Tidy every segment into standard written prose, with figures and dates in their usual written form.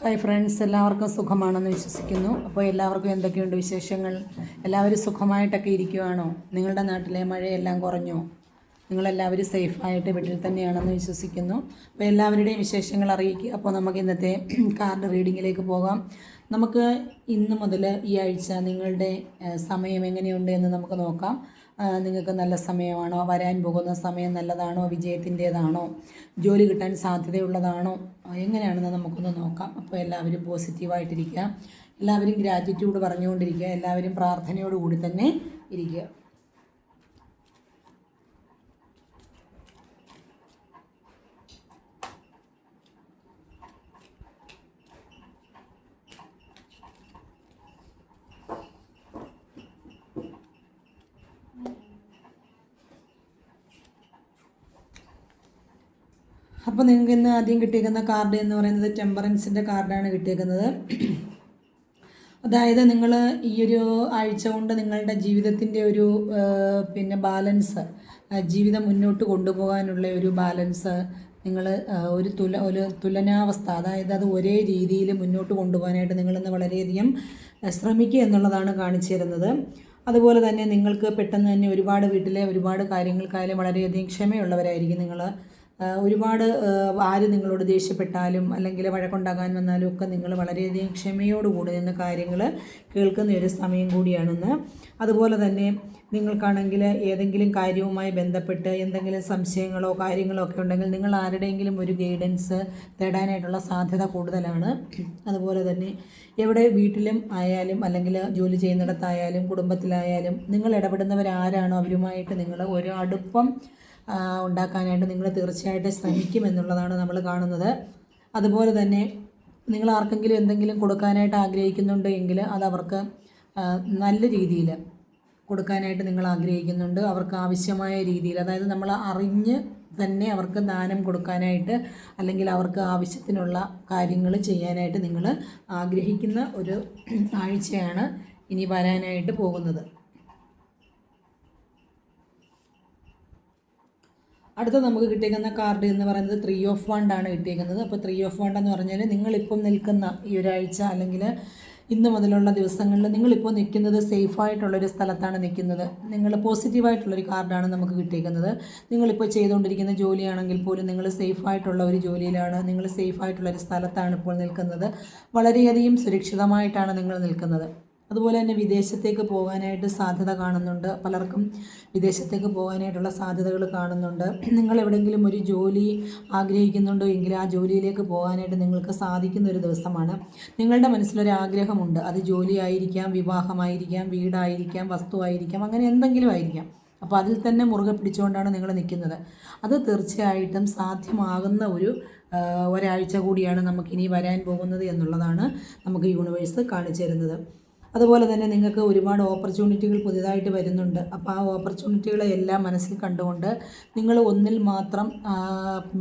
Hi friends, എല്ലാവർക്കും സുഖമാണെന്ന് വിശ്വസിക്കുന്നു. അപ്പോൾ എല്ലാവർക്കും എന്തൊക്കെയുണ്ട് വിശേഷങ്ങൾ? എല്ലാവരും സുഖമായിട്ടൊക്കെ ഇരിക്കുവാണോ? നിങ്ങളുടെ നാട്ടിലെ മഴയെല്ലാം കുറഞ്ഞോ? നിങ്ങളെല്ലാവരും സേഫായിട്ട് വീട്ടിൽ തന്നെയാണെന്ന് വിശ്വസിക്കുന്നു. അപ്പോൾ എല്ലാവരുടെയും വിശേഷങ്ങൾ അറിയിക്കുക. അപ്പോൾ നമുക്ക് ഇന്നത്തെ കാർഡ് റീഡിങ്ങിലേക്ക് പോകാം. നമുക്ക് ഇന്ന് മുതൽ ഈ ആഴ്ച നിങ്ങളുടെ സമയം എങ്ങനെയുണ്ട് എന്ന് നമുക്ക് നോക്കാം. നിങ്ങൾക്ക് നല്ല സമയമാണോ? വരാൻ പോകുന്ന സമയം നല്ലതാണോ? വിജയത്തിൻ്റേതാണോ? ജോലി കിട്ടാൻ സാധ്യതയുള്ളതാണോ? എങ്ങനെയാണെന്ന് നമുക്കൊന്ന് നോക്കാം. അപ്പോൾ എല്ലാവരും പോസിറ്റീവായിട്ടിരിക്കുക, എല്ലാവരും ഗ്രാറ്റിറ്റ്യൂഡ് പറഞ്ഞുകൊണ്ടിരിക്കുക, എല്ലാവരും പ്രാർത്ഥനയോടുകൂടി തന്നെ ഇരിക്കുക. അപ്പോൾ നിങ്ങൾക്ക് ഇന്ന് ആദ്യം കിട്ടിയേക്കുന്ന കാർഡ് എന്ന് പറയുന്നത് ടെമ്പറൻസിൻ്റെ കാർഡാണ് കിട്ടിയേക്കുന്നത്. അതായത് നിങ്ങൾ ഈ ഒരു ആഴ്ച കൊണ്ട് നിങ്ങളുടെ ജീവിതത്തിൻ്റെ ഒരു ബാലൻസ്, ജീവിതം മുന്നോട്ട് കൊണ്ടുപോകാനുള്ള ഒരു ബാലൻസ്, നിങ്ങൾ ഒരു തുലനാവസ്ഥ, അതായത് അത് ഒരേ രീതിയിൽ മുന്നോട്ട് കൊണ്ടുപോകാനായിട്ട് നിങ്ങളിന്ന് വളരെയധികം ശ്രമിക്കുക എന്നുള്ളതാണ് കാണിച്ചു തരുന്നത്. അതുപോലെ തന്നെ നിങ്ങൾക്ക് പെട്ടെന്ന് തന്നെ വീട്ടിലെ ഒരുപാട് കാര്യങ്ങൾക്കായാലും വളരെയധികം ക്ഷമയുള്ളവരായിരിക്കും നിങ്ങൾ. ഒരുപാട് ആര് നിങ്ങളോട് ദേഷ്യപ്പെട്ടാലും അല്ലെങ്കിൽ വഴക്കുണ്ടാകാൻ വന്നാലും ഒക്കെ നിങ്ങൾ വളരെയധികം ക്ഷമയോടുകൂടി നിന്ന് കാര്യങ്ങൾ കേൾക്കുന്ന ഒരു സമയം കൂടിയാണെന്ന്. അതുപോലെ തന്നെ നിങ്ങൾക്കാണെങ്കിൽ ഏതെങ്കിലും കാര്യവുമായി ബന്ധപ്പെട്ട് എന്തെങ്കിലും സംശയങ്ങളോ കാര്യങ്ങളോ ഒക്കെ ഉണ്ടെങ്കിൽ നിങ്ങൾ ആരുടെയെങ്കിലും ഒരു ഗൈഡൻസ് തേടാനായിട്ടുള്ള സാധ്യത കൂടുതലാണ്. അതുപോലെ തന്നെ എവിടെ വീട്ടിലും ആയാലും അല്ലെങ്കിൽ ജോലി ചെയ്യുന്നിടത്തായാലും കുടുംബത്തിലായാലും നിങ്ങൾ ഇടപെടുന്നവരാരാണോ അവരുമായിട്ട് നിങ്ങൾ ഒരു അടുപ്പം ഉണ്ടാക്കാനായിട്ട് നിങ്ങൾ തീർച്ചയായിട്ടും ശ്രമിക്കുമെന്നുള്ളതാണ് നമ്മൾ കാണുന്നത്. അതുപോലെ തന്നെ നിങ്ങൾ ആർക്കെങ്കിലും എന്തെങ്കിലും കൊടുക്കാനായിട്ട് ആഗ്രഹിക്കുന്നുണ്ട് എങ്കിൽ അത് അവർക്ക് നല്ല രീതിയിൽ കൊടുക്കാനായിട്ട് നിങ്ങൾ ആഗ്രഹിക്കുന്നുണ്ട്. അവർക്ക് ആവശ്യമായ രീതിയിൽ, അതായത് നമ്മൾ അറിഞ്ഞ് തന്നെ അവർക്ക് ദാനം കൊടുക്കാനായിട്ട് അല്ലെങ്കിൽ അവർക്ക് ആവശ്യത്തിനുള്ള കാര്യങ്ങൾ ചെയ്യാനായിട്ട് നിങ്ങൾ ആഗ്രഹിക്കുന്ന ഒരു ആഴ്ചയാണ് ഇനി വരാനായിട്ട് പോകുന്നത്. അടുത്ത നമുക്ക് കിട്ടിയേക്കുന്ന കാർഡ് എന്ന് പറയുന്നത് 3 ഓഫ് വണ്ട് ആണ് കിട്ടിയേക്കുന്നത്. അപ്പോൾ 3 ഓഫ് വണ്ട് എന്ന് പറഞ്ഞാൽ നിങ്ങളിപ്പം നിൽക്കുന്ന ഈ ഒരാഴ്ച അല്ലെങ്കിൽ ഇന്ന് മുതലുള്ള ദിവസങ്ങളിൽ നിങ്ങളിപ്പോൾ നിൽക്കുന്നത് സേഫായിട്ടുള്ളൊരു സ്ഥലത്താണ് നിൽക്കുന്നത്. നിങ്ങൾ പോസിറ്റീവായിട്ടുള്ളൊരു കാർഡാണ് നമുക്ക് കിട്ടിയേക്കുന്നത്. നിങ്ങളിപ്പോൾ ചെയ്തുകൊണ്ടിരിക്കുന്ന ജോലിയാണെങ്കിൽ പോലും നിങ്ങൾ സേഫായിട്ടുള്ള ഒരു ജോലിയിലാണ്, നിങ്ങൾ സേഫായിട്ടുള്ളൊരു സ്ഥലത്താണ് ഇപ്പോൾ നിൽക്കുന്നത്. വളരെയധികം സുരക്ഷിതമായിട്ടാണ് നിങ്ങൾ നിൽക്കുന്നത്. അതുപോലെ തന്നെ വിദേശത്തേക്ക് പോകാനായിട്ട് സാധ്യത കാണുന്നുണ്ട്. പലർക്കും വിദേശത്തേക്ക് പോകാനായിട്ടുള്ള സാധ്യതകൾ കാണുന്നുണ്ട്. നിങ്ങൾ എവിടെയെങ്കിലും ഒരു ജോലി ആഗ്രഹിക്കുന്നുണ്ടോ എങ്കിൽ ആ ജോലിയിലേക്ക് പോകാനായിട്ട് നിങ്ങൾക്ക് സാധിക്കുന്ന ഒരു ദിവസമാണ്. നിങ്ങളുടെ മനസ്സിലൊരു ആഗ്രഹമുണ്ട്. അത് ജോലിയായിരിക്കാം, വിവാഹമായിരിക്കാം, വീടായിരിക്കാം, വസ്തുവായിരിക്കാം, അങ്ങനെ എന്തെങ്കിലും ആയിരിക്കാം. അപ്പോൾ അതിൽ തന്നെ മുറുകെ പിടിച്ചുകൊണ്ടാണ് നിങ്ങൾ നിൽക്കുന്നത്. അത് തീർച്ചയായിട്ടും സാധ്യമാകുന്ന ഒരാഴ്ച കൂടിയാണ് നമുക്കിനി വരാൻ പോകുന്നത് എന്നുള്ളതാണ് നമുക്ക് യൂണിവേഴ്സ് കാണിച്ചു തരുന്നത്. അതുപോലെ തന്നെ നിങ്ങൾക്ക് ഒരുപാട് ഓപ്പർച്യൂണിറ്റികൾ പുതിയതായിട്ട് വരുന്നുണ്ട്. അപ്പോൾ ആ ഓപ്പർച്യൂണിറ്റികളെ എല്ലാം മനസ്സിൽ കണ്ടുകൊണ്ട് നിങ്ങൾ ഒന്നിൽ മാത്രം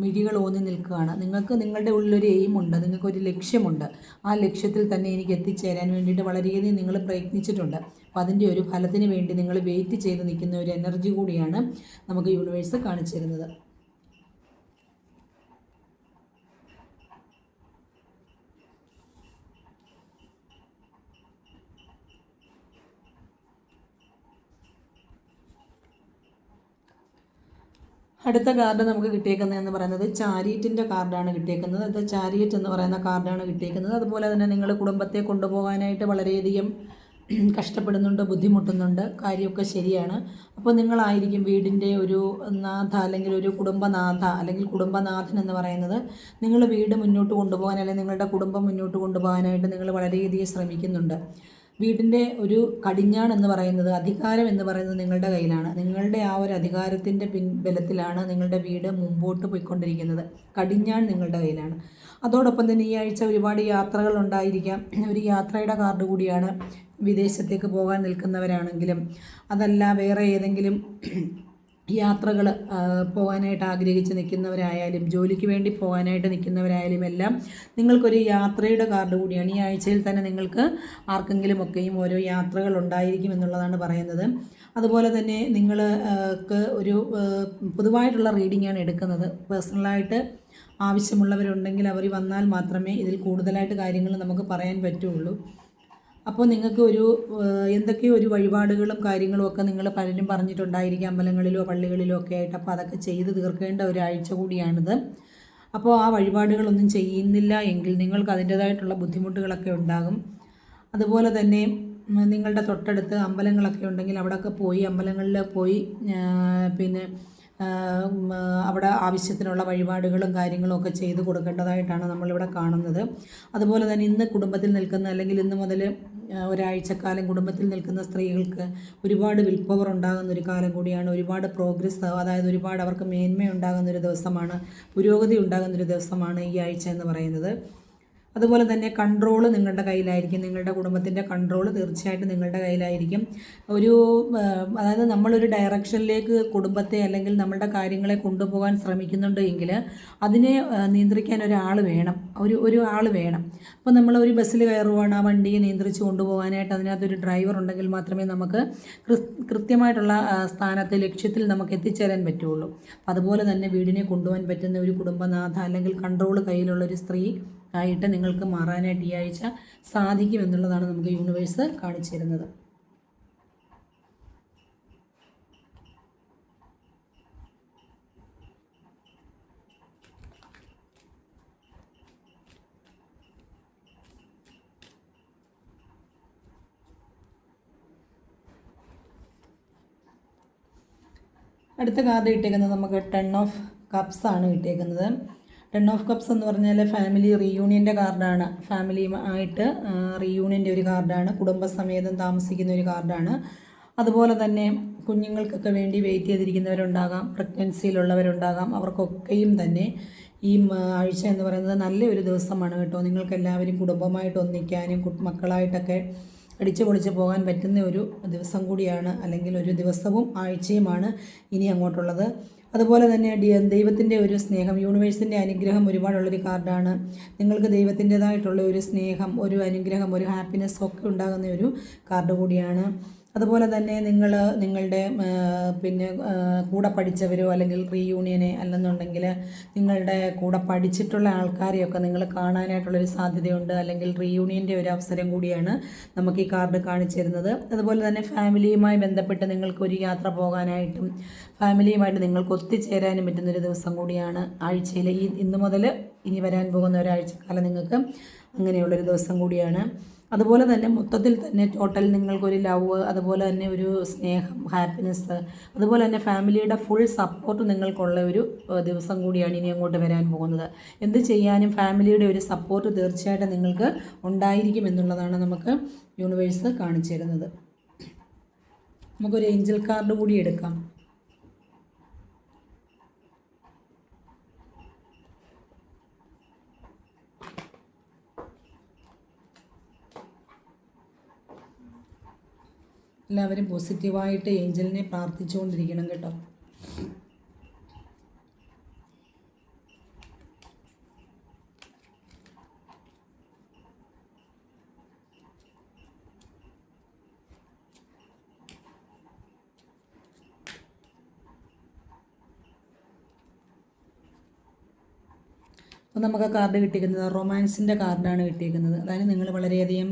മിഴികൾ ഊന്നി നിൽക്കുകയാണ്. നിങ്ങൾക്ക് നിങ്ങളുടെ ഉള്ളിലൊരു എയിമുണ്ട്, നിങ്ങൾക്കൊരു ലക്ഷ്യമുണ്ട്. ആ ലക്ഷ്യത്തിൽ തന്നെ എനിക്ക് എത്തിച്ചേരാൻ വേണ്ടിയിട്ട് വളരെയധികം നിങ്ങൾ പ്രയത്നിച്ചിട്ടുണ്ട്. അപ്പോൾ അതിൻ്റെ ഒരു ഫലത്തിന് വേണ്ടി നിങ്ങൾ വെയിറ്റ് ചെയ്ത് നിൽക്കുന്ന ഒരു എനർജി കൂടിയാണ് നമുക്ക് യൂണിവേഴ്സ് കാണിച്ചു തരുന്നത്. അടുത്ത കാർഡ് നമുക്ക് കിട്ടിയേക്കുന്നതെന്ന് പറയുന്നത് ചാരിയറ്റിൻ്റെ കാർഡാണ് കിട്ടിയേക്കുന്നത്. അത് ചാരിയറ്റ് എന്ന് പറയുന്ന കാർഡാണ് കിട്ടിയേക്കുന്നത്. അതുപോലെ തന്നെ നിങ്ങൾ കുടുംബത്തെ കൊണ്ടുപോകാനായിട്ട് വളരെയധികം കഷ്ടപ്പെടുന്നുണ്ട്, ബുദ്ധിമുട്ടുന്നുണ്ട്. കാര്യമൊക്കെ ശരിയാണ്. അപ്പോൾ നിങ്ങളായിരിക്കും വീടിൻ്റെ ഒരു നാഥ അല്ലെങ്കിൽ ഒരു കുടുംബനാഥ അല്ലെങ്കിൽ കുടുംബനാഥൻ എന്ന് പറയുന്നത്. നിങ്ങൾ വീട് മുന്നോട്ട് കൊണ്ടുപോകാൻ അല്ലെങ്കിൽ നിങ്ങളുടെ കുടുംബം മുന്നോട്ട് കൊണ്ടുപോകാനായിട്ട് നിങ്ങൾ വളരെയധികം ശ്രമിക്കുന്നുണ്ട്. വീടിൻ്റെ ഒരു കടിഞ്ഞാൺ എന്ന് പറയുന്നത്, അധികാരം എന്ന് പറയുന്നത് നിങ്ങളുടെ കയ്യിലാണ്. നിങ്ങളുടെ ആ ഒരു അധികാരത്തിൻ്റെ പിൻബലത്തിലാണ് നിങ്ങളുടെ വീട് മുമ്പോട്ട് പോയിക്കൊണ്ടിരിക്കുന്നത്. കടിഞ്ഞാൺ നിങ്ങളുടെ കയ്യിലാണ്. അതോടൊപ്പം തന്നെ ഈ ആഴ്ച ഒരുപാട് യാത്രകൾ ഉണ്ടായിരിക്കാം. ഒരു യാത്രയുടെ കാർഡ് കൂടിയാണ്. വിദേശത്തേക്ക് പോകാൻ നിൽക്കുന്നവരാണെങ്കിലും അതല്ല വേറെ ഏതെങ്കിലും യാത്രകൾ പോകാനായിട്ട് ആഗ്രഹിച്ച് നിൽക്കുന്നവരായാലും ജോലിക്ക് വേണ്ടി പോകാനായിട്ട് നിൽക്കുന്നവരായാലും എല്ലാം നിങ്ങൾക്കൊരു യാത്രയുടെ കാർഡ് കൂടിയാണ്. ഈ ആഴ്ചയിൽ തന്നെ നിങ്ങൾക്ക് ആർക്കെങ്കിലുമൊക്കെയും ഓരോ യാത്രകൾ ഉണ്ടായിരിക്കും എന്നുള്ളതാണ് പറയുന്നത്. അതുപോലെ തന്നെ നിങ്ങൾക്ക് ഒരു പൊതുവായിട്ടുള്ള റീഡിങ്ങാണ് എടുക്കുന്നത്. പേഴ്സണലായിട്ട് ആവശ്യമുള്ളവരുണ്ടെങ്കിൽ അവർ വന്നാൽ മാത്രമേ ഇതിൽ കൂടുതലായിട്ട് കാര്യങ്ങൾ നമുക്ക് പറയാൻ പറ്റുള്ളൂ. അപ്പോൾ നിങ്ങൾക്ക് എന്തൊക്കെയോ ഒരു വഴിപാടുകളും കാര്യങ്ങളും ഒക്കെ നിങ്ങൾ പലരും പറഞ്ഞിട്ടുണ്ടായിരിക്കും അമ്പലങ്ങളിലോ പള്ളികളിലോ ഒക്കെ ആയിട്ട്. അപ്പോൾ അതൊക്കെ ചെയ്ത് തീർക്കേണ്ട ഒരാഴ്ച കൂടിയാണിത്. അപ്പോൾ ആ വഴിപാടുകളൊന്നും ചെയ്യുന്നില്ല എങ്കിൽ നിങ്ങൾക്ക് അതിൻ്റേതായിട്ടുള്ള ബുദ്ധിമുട്ടുകളൊക്കെ ഉണ്ടാകും. അതുപോലെ തന്നെ നിങ്ങളുടെ തൊട്ടടുത്ത് അമ്പലങ്ങളൊക്കെ ഉണ്ടെങ്കിൽ അവിടെയൊക്കെ പോയി അമ്പലങ്ങളിൽ പോയി പിന്നെ അവിടെ ആവശ്യത്തിനുള്ള വഴിപാടുകളും കാര്യങ്ങളും ഒക്കെ ചെയ്ത് കൊടുക്കേണ്ടതായിട്ടാണ് നമ്മളിവിടെ കാണുന്നത്. അതുപോലെ തന്നെ ഇന്ന് കുടുംബത്തിൽ നിൽക്കുന്ന അല്ലെങ്കിൽ ഇന്ന് മുതൽ ഒരാഴ്ചക്കാലം കുടുംബത്തിൽ നിൽക്കുന്ന സ്ത്രീകൾക്ക് ഒരുപാട് വിൽ പവർ ഉണ്ടാകുന്ന ഒരു കാലം കൂടിയാണ്. ഒരുപാട് പ്രോഗ്രസ്, അതായത് ഒരുപാട് അവർക്ക് മേന്മയുണ്ടാകുന്നൊരു ദിവസമാണ്, പുരോഗതി ഉണ്ടാകുന്നൊരു ദിവസമാണ് ഈ ആഴ്ച എന്ന് പറയുന്നത്. അതുപോലെ തന്നെ കൺട്രോൾ നിങ്ങളുടെ കയ്യിലായിരിക്കും. നിങ്ങളുടെ കുടുംബത്തിൻ്റെ കൺട്രോൾ തീർച്ചയായിട്ടും നിങ്ങളുടെ കയ്യിലായിരിക്കും. അതായത് നമ്മളൊരു ഡയറക്ഷനിലേക്ക് കുടുംബത്തെ അല്ലെങ്കിൽ നമ്മളുടെ കാര്യങ്ങളെ കൊണ്ടുപോകാൻ ശ്രമിക്കുന്നുണ്ട് എങ്കിൽ അതിനെ നിയന്ത്രിക്കാൻ ഒരാൾ വേണം, ഒരു ആൾ വേണം. അപ്പോൾ നമ്മൾ ഒരു ബസ്സിൽ കയറുവാണ്, ആ വണ്ടിയെ നിയന്ത്രിച്ച് കൊണ്ടുപോകാനായിട്ട് അതിനകത്തൊരു ഡ്രൈവർ ഉണ്ടെങ്കിൽ മാത്രമേ നമുക്ക് കൃത്യമായിട്ടുള്ള സ്ഥാനത്ത് ലക്ഷ്യത്തിൽ നമുക്ക് എത്തിച്ചേരാൻ പറ്റുള്ളൂ. അതുപോലെ തന്നെ വീടിനെ കൊണ്ടുപോകാൻ പറ്റുന്ന ഒരു കുടുംബനാഥ അല്ലെങ്കിൽ കൺട്രോൾ കയ്യിലുള്ളൊരു സ്ത്രീ ആയിട്ട് നിങ്ങൾക്ക് മാറാനായിട്ട് ഈ ആഴ്ച സാധിക്കുമെന്നുള്ളതാണ് നമുക്ക് യൂണിവേഴ്സ് കാണിച്ചു തരുന്നത്. അടുത്ത കാർഡ് കിട്ടിയേക്കുന്നത് നമുക്ക് 10 ഓഫ് കപ്സ് ആണ് കിട്ടിയേക്കുന്നത്. 10 ഓഫ് കപ്സ് എന്ന് പറഞ്ഞാൽ ഫാമിലി റീയൂണിയൻ്റെ കാർഡാണ്. ഫാമിലിയുമായിട്ട് റീയൂണിയൻ്റെ ഒരു കാർഡാണ്. കുടുംബസമേതം താമസിക്കുന്ന ഒരു കാർഡാണ്. അതുപോലെ തന്നെ കുഞ്ഞുങ്ങൾക്കൊക്കെ വേണ്ടി വെയിറ്റ് ചെയ്തിരിക്കുന്നവരുണ്ടാകാം, പ്രഗ്നൻസിയിലുള്ളവരുണ്ടാകാം. അവർക്കൊക്കെയും തന്നെ ഈ ആഴ്ച എന്ന് പറയുന്നത് നല്ലൊരു ദിവസമാണ് കേട്ടോ. നിങ്ങൾക്കെല്ലാവരും കുടുംബമായിട്ട് ഒന്നിക്കാനും മക്കളായിട്ടൊക്കെ അടിച്ചു പൊളിച്ച് പോകാൻ പറ്റുന്ന ഒരു ദിവസം കൂടിയാണ്, അല്ലെങ്കിൽ ഒരു ദിവസവും ആഴ്ചയുമാണ് ഇനി അങ്ങോട്ടുള്ളത്. അതുപോലെ തന്നെ ദൈവത്തിൻ്റെ ഒരു സ്നേഹം, യൂണിവേഴ്സിൻ്റെ അനുഗ്രഹം ഒരുപാടുള്ളൊരു കാർഡാണ്. നിങ്ങൾക്ക് ദൈവത്തിൻ്റേതായിട്ടുള്ള ഒരു സ്നേഹം, ഒരു അനുഗ്രഹം, ഒരു ഹാപ്പിനെസ് ഒക്കെ ഉണ്ടാകുന്ന ഒരു കാർഡ് കൂടിയാണ്. അതുപോലെ തന്നെ നിങ്ങളുടെ പിന്നെ കൂടെ പഠിച്ചവരോ അല്ലെങ്കിൽ റീയൂണിയനെ അല്ലെന്നുണ്ടെങ്കിൽ നിങ്ങളുടെ കൂടെ പഠിച്ചിട്ടുള്ള ആൾക്കാരെയൊക്കെ നിങ്ങൾ കാണാനായിട്ടുള്ളൊരു സാധ്യതയുണ്ട്, അല്ലെങ്കിൽ റീയൂണിയൻ്റെ ഒരു അവസരം കൂടിയാണ് നമുക്ക് ഈ കാർഡ് കാണിച്ചു തരുന്നത്. അതുപോലെ തന്നെ ഫാമിലിയുമായി ബന്ധപ്പെട്ട് നിങ്ങൾക്കൊരു യാത്ര പോകാനായിട്ടും ഫാമിലിയുമായിട്ട് നിങ്ങൾക്ക് ഒത്തുചേരാനും പറ്റുന്നൊരു ദിവസം കൂടിയാണ് ആഴ്ചയിൽ. ഇന്ന് മുതൽ ഇനി വരാൻ പോകുന്ന ഒരാഴ്ചക്കാലം നിങ്ങൾക്ക് അങ്ങനെയുള്ളൊരു ദിവസം കൂടിയാണ്. അതുപോലെ തന്നെ മൊത്തത്തിൽ തന്നെ ടോട്ടൽ നിങ്ങൾക്കൊരു ലവ്, അതുപോലെ തന്നെ ഒരു സ്നേഹം, ഹാപ്പിനെസ്, അതുപോലെ തന്നെ ഫാമിലിയുടെ ഫുൾ സപ്പോർട്ട് നിങ്ങൾക്കുള്ള ഒരു ദിവസം കൂടിയാണ് ഇനി അങ്ങോട്ട് വരാൻ പോകുന്നത്. എന്ത് ചെയ്യാനും ഫാമിലിയുടെ ഒരു സപ്പോർട്ട് തീർച്ചയായിട്ടും നിങ്ങൾക്ക് ഉണ്ടായിരിക്കും എന്നുള്ളതാണ് നമുക്ക് യൂണിവേഴ്സ് കാണിച്ചു തരുന്നത്. നമുക്കൊരു ഏഞ്ചൽ കാർഡ് കൂടി എടുക്കാം. എല്ലാവരും പോസിറ്റീവായിട്ട് ഏഞ്ചലിനെ പ്രാർത്ഥിച്ചുകൊണ്ടിരിക്കണം കേട്ടോ. അപ്പോൾ നമുക്ക് കാർഡ് കിട്ടിയിരിക്കുന്നത് റൊമാൻസിൻ്റെ കാർഡാണ് കിട്ടിയിരിക്കുന്നത്. അതായത് നിങ്ങൾ വളരെയധികം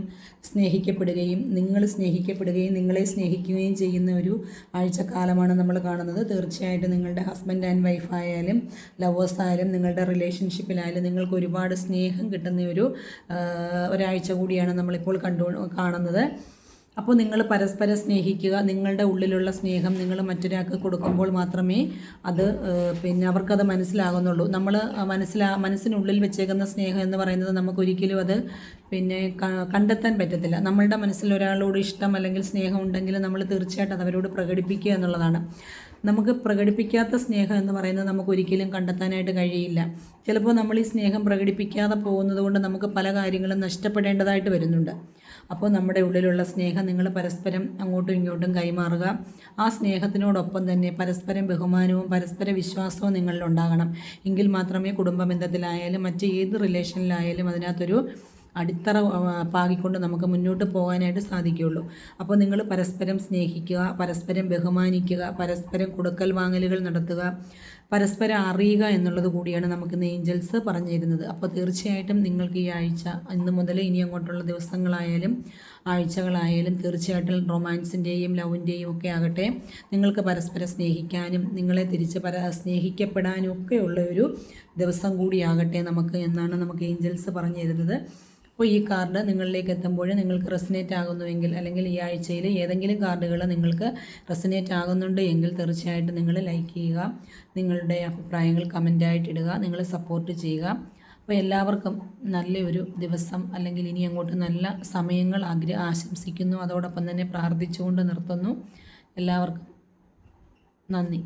സ്നേഹിക്കപ്പെടുകയും നിങ്ങൾ സ്നേഹിക്കപ്പെടുകയും നിങ്ങളെ സ്നേഹിക്കുകയും ചെയ്യുന്ന ഒരു ആഴ്ചക്കാലമാണ് നമ്മൾ കാണുന്നത്. തീർച്ചയായിട്ടും നിങ്ങളുടെ ഹസ്ബൻഡ് ആൻഡ് വൈഫ് ആയാലും ലവേഴ്സ് ആയാലും നിങ്ങളുടെ റിലേഷൻഷിപ്പിലായാലും നിങ്ങൾക്ക് ഒരുപാട് സ്നേഹം കിട്ടുന്ന ഒരാഴ്ച കൂടിയാണ് നമ്മളിപ്പോൾ കാണുന്നത്. അപ്പോൾ നിങ്ങൾ പരസ്പരം സ്നേഹിക്കുക. നിങ്ങളുടെ ഉള്ളിലുള്ള സ്നേഹം നിങ്ങൾ മറ്റൊരാൾക്ക് കൊടുക്കുമ്പോൾ മാത്രമേ അത് പിന്നെ അവർക്കത് മനസ്സിലാകുന്നുള്ളൂ. നമ്മൾ മനസ്സിനുള്ളിൽ വെച്ചേക്കുന്ന സ്നേഹം എന്ന് പറയുന്നത് നമുക്കൊരിക്കലും അത് പിന്നെ കണ്ടെത്താൻ പറ്റത്തില്ല. നമ്മളുടെ മനസ്സിൽ ഒരാളോട് ഇഷ്ടം അല്ലെങ്കിൽ സ്നേഹം ഉണ്ടെങ്കിൽ നമ്മൾ തീർച്ചയായിട്ടും അത് അവരോട് പ്രകടിപ്പിക്കുക എന്നുള്ളതാണ്. നമുക്ക് പ്രകടിപ്പിക്കാത്ത സ്നേഹം എന്ന് പറയുന്നത് നമുക്കൊരിക്കലും കണ്ടെത്താനായിട്ട് കഴിയില്ല. ചിലപ്പോൾ നമ്മൾ ഈ സ്നേഹം പ്രകടിപ്പിക്കാതെ പോകുന്നത് കൊണ്ട് നമുക്ക് പല കാര്യങ്ങളും നഷ്ടപ്പെടേണ്ടതായിട്ട് വരുന്നുണ്ട്. അപ്പോൾ നമ്മുടെ ഉള്ളിലുള്ള സ്നേഹം നിങ്ങൾ പരസ്പരം അങ്ങോട്ടും ഇങ്ങോട്ടും കൈമാറുക. ആ സ്നേഹത്തിനോടൊപ്പം തന്നെ പരസ്പരം ബഹുമാനവും പരസ്പര വിശ്വാസവും നിങ്ങളിലുണ്ടാകണം. എങ്കിൽ മാത്രമേ കുടുംബ ബന്ധത്തിലായാലും മറ്റ് ഏത് റിലേഷനിലായാലും അതിനകത്തൊരു അടിത്തറ പാകിക്കൊണ്ട് നമുക്ക് മുന്നോട്ട് പോകാനായിട്ട് സാധിക്കുകയുള്ളൂ. അപ്പോൾ നിങ്ങൾ പരസ്പരം സ്നേഹിക്കുക, പരസ്പരം ബഹുമാനിക്കുക, പരസ്പരം കൊടുക്കൽ വാങ്ങലുകൾ നടത്തുക. പരസ്പരം അറിയുക എന്നുള്ളത് കൂടിയാണ് നമുക്ക് ഏഞ്ചൽസ് പറഞ്ഞു തരുന്നത്. അപ്പോൾ തീർച്ചയായിട്ടും നിങ്ങൾക്ക് ഈ ആഴ്ച ഇന്ന് മുതൽ ഇനി അങ്ങോട്ടുള്ള ദിവസങ്ങളായാലും ആഴ്ചകളായാലും തീർച്ചയായിട്ടും റൊമാൻസിൻ്റെയും ലവിൻ്റെയും ഒക്കെ ആകട്ടെ, നിങ്ങൾക്ക് പരസ്പരം സ്നേഹിക്കാനും നിങ്ങളെ തിരിച്ച് സ്നേഹിക്കപ്പെടാനും ഒക്കെയുള്ള ഒരു ദിവസം കൂടിയാകട്ടെ നമുക്ക് എന്നാണ് നമുക്ക് ഏഞ്ചൽസ് പറഞ്ഞു തരുന്നത്. അപ്പോൾ ഈ കാർഡ് നിങ്ങളിലേക്ക് എത്തുമ്പോൾ നിങ്ങൾക്ക് റെസനേറ്റ് ആകുന്നുവെങ്കിൽ, അല്ലെങ്കിൽ ഈ ആഴ്ചയിൽ ഏതെങ്കിലും കാർഡുകൾ നിങ്ങൾക്ക് റെസനേറ്റ് ആകുന്നുണ്ട് എങ്കിൽ തീർച്ചയായിട്ടും നിങ്ങൾ ലൈക്ക് ചെയ്യുക, നിങ്ങളുടെ അഭിപ്രായങ്ങൾ കമൻ്റായിട്ട് ഇടുക, നിങ്ങൾ സപ്പോർട്ട് ചെയ്യുക. അപ്പോൾ എല്ലാവർക്കും നല്ലൊരു ദിവസം അല്ലെങ്കിൽ ഇനി അങ്ങോട്ട് നല്ല സമയങ്ങൾ ആശംസിക്കുന്നു. അതോടൊപ്പം തന്നെ പ്രാർത്ഥിച്ചുകൊണ്ട് നിർത്തുന്നു. എല്ലാവർക്കും നന്ദി.